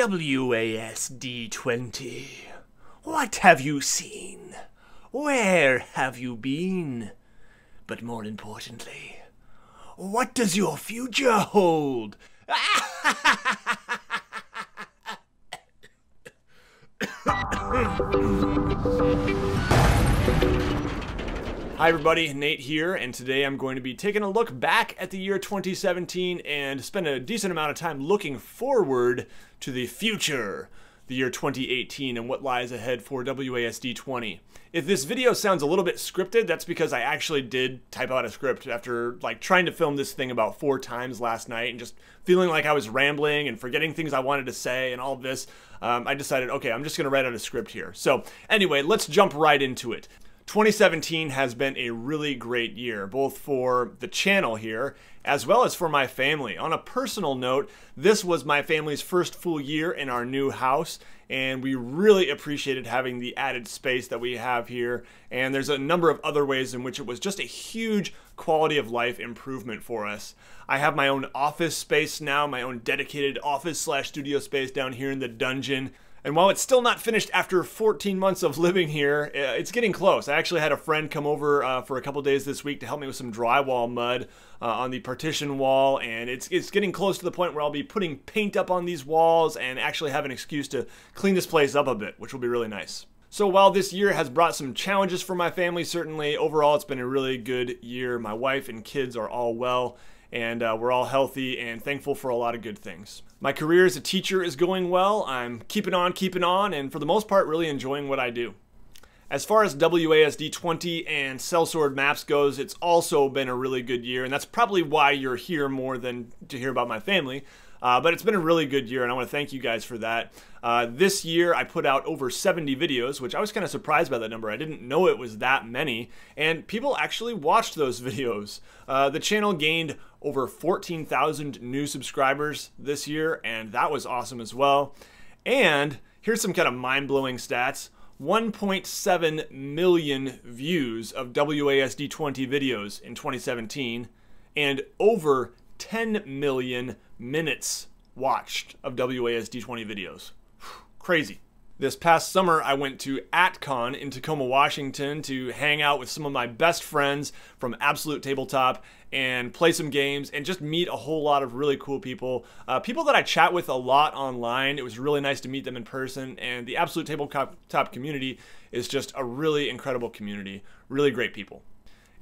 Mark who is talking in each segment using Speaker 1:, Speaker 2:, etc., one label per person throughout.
Speaker 1: WASD20. What have you seen? Where have you been? But more importantly, what does your future hold? Hi everybody, Nate here, and today I'm going to be taking a look back at the year 2017 and spend a decent amount of time looking forward to the future, the year 2018, and what lies ahead for WASD20. If this video sounds a little bit scripted, that's because I actually did type out a script after trying to film this thing about 4 times last night and just feeling like I was rambling and forgetting things I wanted to say and all of this. I decided, okay, I'm just going to write out a script here. So anyway, let's jump right into it. 2017 has been a really great year, both for the channel here, as well as for my family. On a personal note, this was my family's first full year in our new house, and we really appreciated having the added space that we have here. And there's a number of other ways in which it was just a huge quality of life improvement for us. I have my own office space now, my own dedicated office/studio space down here in the dungeon. And while it's still not finished after 14 months of living here, it's getting close. I actually had a friend come over for a couple days this week to help me with some drywall mud on the partition wall, and it's getting close to the point where I'll be putting paint up on these walls and actually have an excuse to clean this place up a bit, which will be really nice. So while this year has brought some challenges for my family, certainly overall it's been a really good year. My wife and kids are all well, and we're all healthy and thankful for a lot of good things. My career as a teacher is going well. I'm keeping on, and for the most part, really enjoying what I do. As far as WASD20 and Sellsword Maps goes, it's also been a really good year, and that's probably why you're here more than to hear about my family. But it's been a really good year, and I want to thank you guys for that. This year, I put out over 70 videos, which I was kind of surprised by that number. I didn't know it was that many, and people actually watched those videos. The channel gained over 14,000 new subscribers this year, and that was awesome as well. And here's some kind of mind-blowing stats. 1.7 million views of WASD20 videos in 2017, and over 10 million minutes watched of WASD20 videos. Crazy. This past summer, I went to AtCon in Tacoma, Washington to hang out with some of my best friends from Absolute Tabletop and play some games and just meet a whole lot of really cool people. People that I chat with a lot online. It was really nice to meet them in person, and the Absolute Tabletop community is just a really incredible community. Really great people.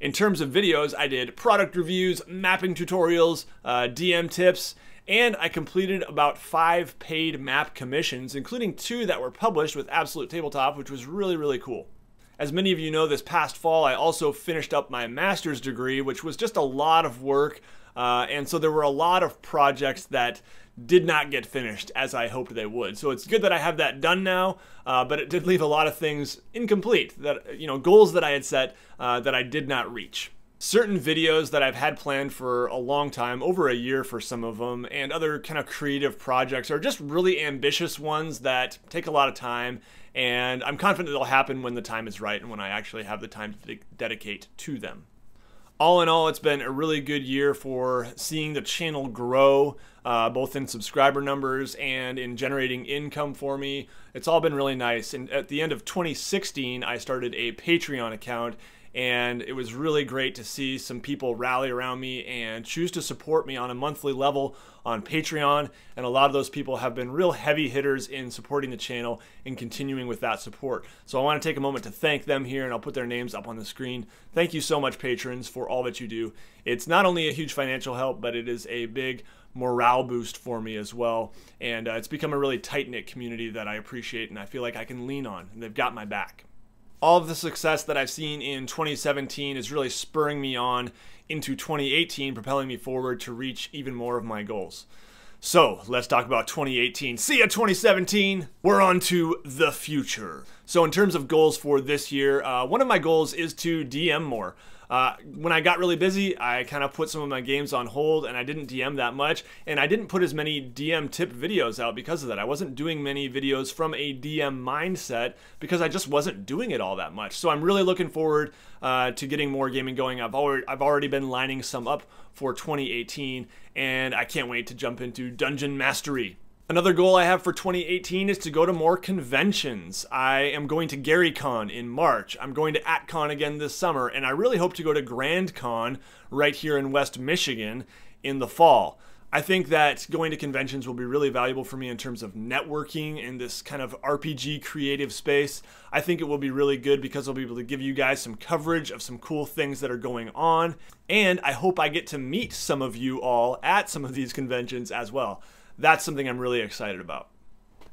Speaker 1: In terms of videos, I did product reviews, mapping tutorials, DM tips, and I completed about 5 paid map commissions, including 2 that were published with Absolute Tabletop, which was really, really cool. As many of you know, this past fall, I also finished up my master's degree, which was just a lot of work, and so there were a lot of projects that did not get finished as I hoped they would. So it's good that I have that done now, but it did leave a lot of things incomplete, that goals that I had set that I did not reach. Certain videos that I've had planned for a long time, over a year for some of them, and other kind of creative projects are just really ambitious ones that take a lot of time, and I'm confident they'll happen when the time is right and when I actually have the time to dedicate to them. All in all, it's been a really good year for seeing the channel grow, both in subscriber numbers and in generating income for me. It's all been really nice. And at the end of 2016, I started a Patreon account, and it was really great to see some people rally around me and choose to support me on a monthly level on Patreon. And a lot of those people have been real heavy hitters in supporting the channel and continuing with that support. So I want to take a moment to thank them here, and I'll put their names up on the screen. Thank you so much, patrons, for all that you do. It's not only a huge financial help, but it is a big morale boost for me as well. And it's become a really tight-knit community that I appreciate and I feel like I can lean on, and they've got my back. All of the success that I've seen in 2017 is really spurring me on into 2018, propelling me forward to reach even more of my goals. So let's talk about 2018. See ya 2017. We're on to the future. So in terms of goals for this year, one of my goals is to DM more. When I got really busy, I kind of put some of my games on hold and I didn't DM that much, and I didn't put as many DM tip videos out because of that. I wasn't doing many videos from a DM mindset because I just wasn't doing it all that much. So I'm really looking forward to getting more gaming going. I've already been lining some up for 2018, and I can't wait to jump into Dungeon Mastery. Another goal I have for 2018 is to go to more conventions. I am going to GaryCon in March. I'm going to AtCon again this summer, and I really hope to go to GrandCon right here in West Michigan in the fall. I think that going to conventions will be really valuable for me in terms of networking in this kind of RPG creative space. I think it will be really good because I'll be able to give you guys some coverage of some cool things that are going on, and I hope I get to meet some of you all at some of these conventions as well. That's something I'm really excited about.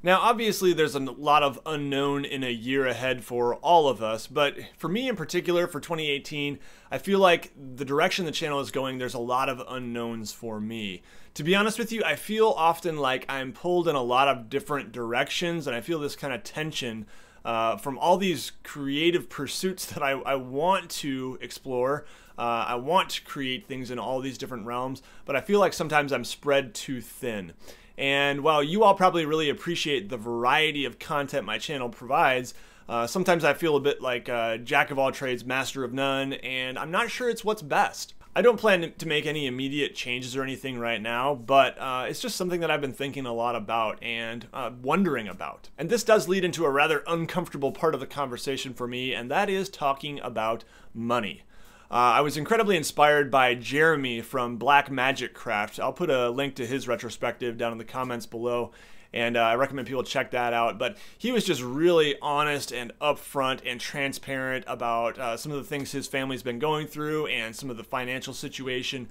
Speaker 1: Now, obviously, there's a lot of unknown in a year ahead for all of us, but for me in particular, for 2018, I feel like the direction the channel is going, there's a lot of unknowns for me. To be honest with you, I feel often like I'm pulled in a lot of different directions, and I feel this kind of tension from all these creative pursuits that I want to explore. I want to create things in all these different realms, but I feel like sometimes I'm spread too thin. And while you all probably really appreciate the variety of content my channel provides, sometimes I feel a bit like jack of all trades, master of none, and I'm not sure it's what's best. I don't plan to make any immediate changes or anything right now, but it's just something that I've been thinking a lot about and wondering about. And this does lead into a rather uncomfortable part of the conversation for me, and that is talking about money. I was incredibly inspired by Jeremy from Black Magic Craft. I'll put a link to his retrospective down in the comments below, and I recommend people check that out. But he was just really honest and upfront and transparent about some of the things his family's been going through and some of the financial situation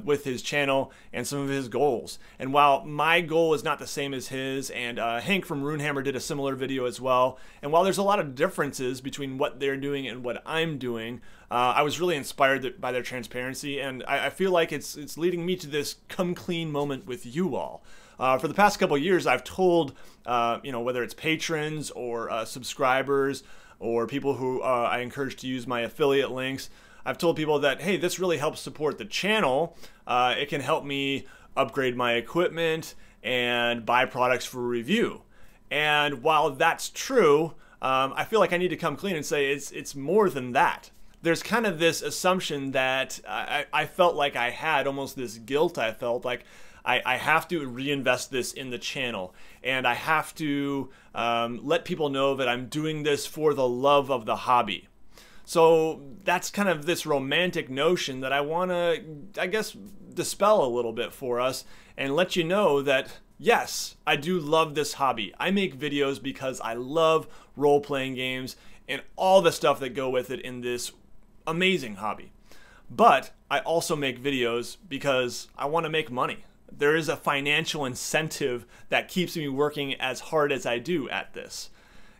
Speaker 1: with his channel and some of his goals. And while my goal is not the same as his, and Hank from Runehammer did a similar video as well, and while there's a lot of differences between what they're doing and what I'm doing, I was really inspired by their transparency, and I feel like it's leading me to this come clean moment with you all. For the past couple of years, I've told, whether it's patrons or subscribers or people who I encourage to use my affiliate links, I've told people that, hey, this really helps support the channel. It can help me upgrade my equipment and buy products for review. And while that's true, I feel like I need to come clean and say it's more than that. There's kind of this assumption that I felt like I had, almost this guilt I felt like I have to reinvest this in the channel, and I have to let people know that I'm doing this for the love of the hobby. So that's kind of this romantic notion that I want to, I guess, dispel a little bit for us and let you know that, yes, I do love this hobby. I make videos because I love role-playing games and all the stuff that go with it in this amazing hobby. But I also make videos because I want to make money. There is a financial incentive that keeps me working as hard as I do at this.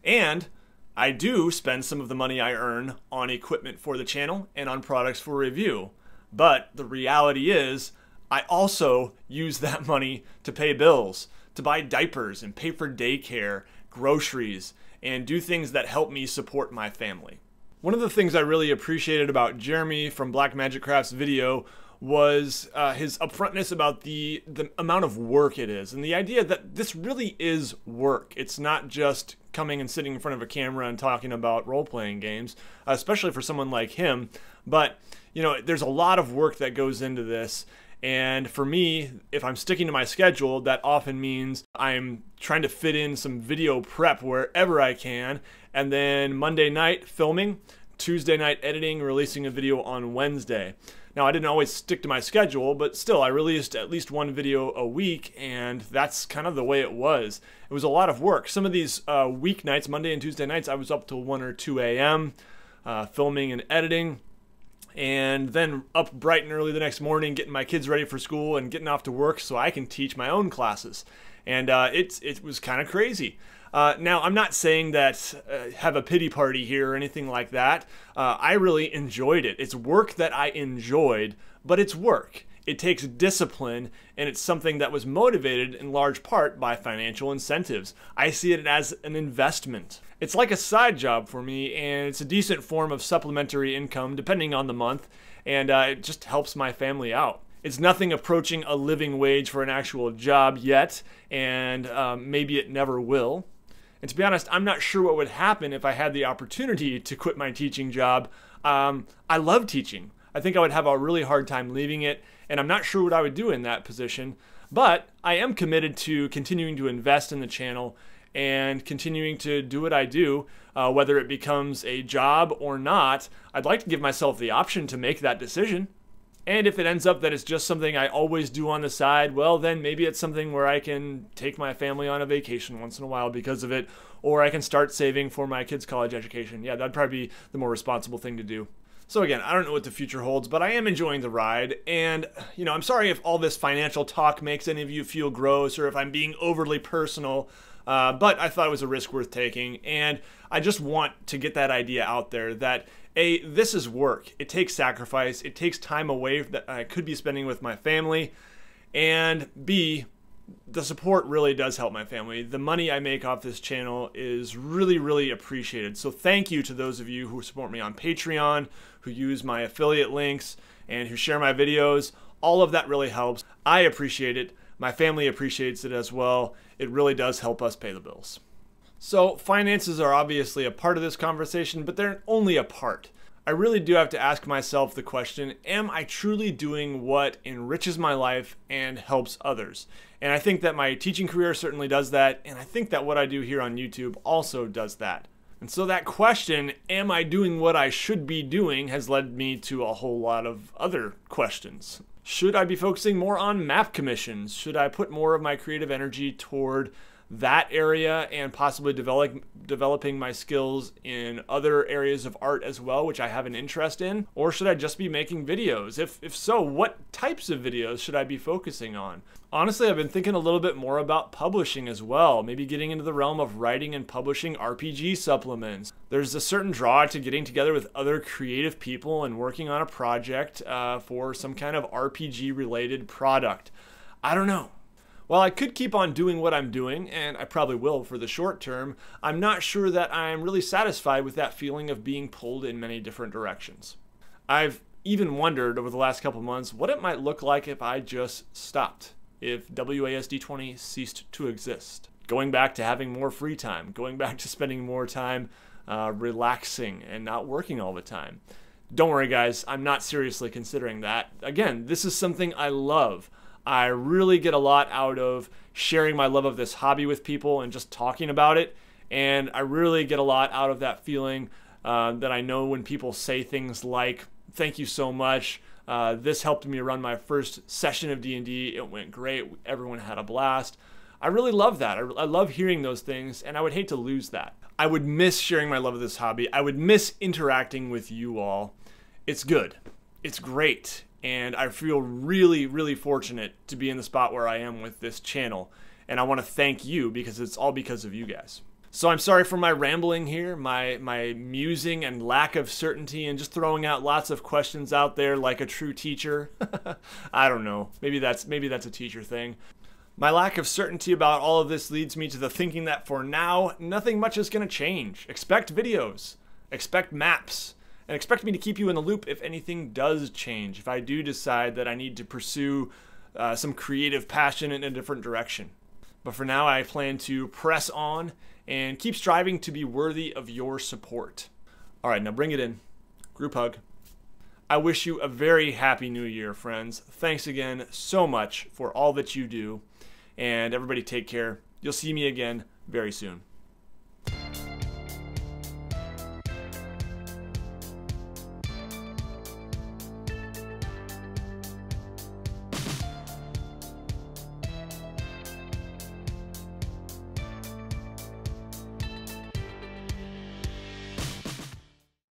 Speaker 1: And I do spend some of the money I earn on equipment for the channel and on products for review. But the reality is, I also use that money to pay bills, to buy diapers and pay for daycare, groceries, and do things that help me support my family. One of the things I really appreciated about Jeremy from Black Magic Craft's video was his upfrontness about the amount of work it is, and the idea that this really is work. It's not just coming and sitting in front of a camera and talking about role-playing games, especially for someone like him. But, there's a lot of work that goes into this. And for me, if I'm sticking to my schedule, that often means I'm trying to fit in some video prep wherever I can, and then Monday night filming, Tuesday night editing, releasing a video on Wednesday. Now, I didn't always stick to my schedule, but still, I released at least one video a week, and that's kind of the way it was. It was a lot of work. Some of these weeknights, Monday and Tuesday nights, I was up till 1 or 2 a.m. Filming and editing, and then up bright and early the next morning, getting my kids ready for school and getting off to work so I can teach my own classes. And it was kind of crazy. Now, I'm not saying that have a pity party here or anything like that. I really enjoyed it. It's work that I enjoyed, but it's work. It takes discipline, and it's something that was motivated in large part by financial incentives. I see it as an investment. It's like a side job for me, and it's a decent form of supplementary income depending on the month, and it just helps my family out. It's nothing approaching a living wage for an actual job yet, and maybe it never will. And to be honest, I'm not sure what would happen if I had the opportunity to quit my teaching job. I love teaching. I think I would have a really hard time leaving it, and I'm not sure what I would do in that position. But I am committed to continuing to invest in the channel and continuing to do what I do, whether it becomes a job or not. I'd like to give myself the option to make that decision. And if it ends up that it's just something I always do on the side, well, then maybe it's something where I can take my family on a vacation once in a while because of it, or I can start saving for my kids' college education. Yeah, that'd probably be the more responsible thing to do. So again, I don't know what the future holds, but I am enjoying the ride. And, you know, I'm sorry if all this financial talk makes any of you feel gross or if I'm being overly personal, but I thought it was a risk worth taking. And I just want to get that idea out there that A, this is work. It takes sacrifice. It takes time away that I could be spending with my family. And B, the support really does help my family. The money I make off this channel is really, really appreciated. So thank you to those of you who support me on Patreon, who use my affiliate links, and who share my videos. All of that really helps. I appreciate it. My family appreciates it as well. It really does help us pay the bills. So finances are obviously a part of this conversation, but they're only a part. I really do have to ask myself the question, am I truly doing what enriches my life and helps others? And I think that my teaching career certainly does that, and I think that what I do here on YouTube also does that. And so that question, am I doing what I should be doing, has led me to a whole lot of other questions. Should I be focusing more on map commissions? Should I put more of my creative energy toward that area and possibly developing my skills in other areas of art as well, which I have an interest in? Or should I just be making videos? If so, what types of videos should I be focusing on? Honestly, I've been thinking a little bit more about publishing as well, maybe getting into the realm of writing and publishing RPG supplements. There's a certain draw to getting together with other creative people and working on a project for some kind of RPG related product. I don't know. While I could keep on doing what I'm doing, and I probably will for the short term, I'm not sure that I'm really satisfied with that feeling of being pulled in many different directions. I've even wondered over the last couple months what it might look like if I just stopped, if WASD20 ceased to exist. Going back to having more free time, going back to spending more time relaxing and not working all the time. Don't worry guys, I'm not seriously considering that. Again, this is something I love. I really get a lot out of sharing my love of this hobby with people and just talking about it. And I really get a lot out of that feeling that I know when people say things like, thank you so much. This helped me run my first session of D&D. It went great. Everyone had a blast. I really love that. I love hearing those things, and I would hate to lose that. I would miss sharing my love of this hobby. I would miss interacting with you all. It's good. It's great. And I feel really, really fortunate to be in the spot where I am with this channel. And I want to thank you because it's all because of you guys. So I'm sorry for my rambling here, my musing and lack of certainty and just throwing out lots of questions out there like a true teacher. I don't know. Maybe that's a teacher thing. My lack of certainty about all of this leads me to the thinking that for now, nothing much is going to change. Expect videos. Expect maps. And expect me to keep you in the loop if anything does change, if I do decide that I need to pursue some creative passion in a different direction. But for now, I plan to press on and keep striving to be worthy of your support. All right, now bring it in. Group hug. I wish you a very happy new year, friends. Thanks again so much for all that you do. And everybody take care. You'll see me again very soon.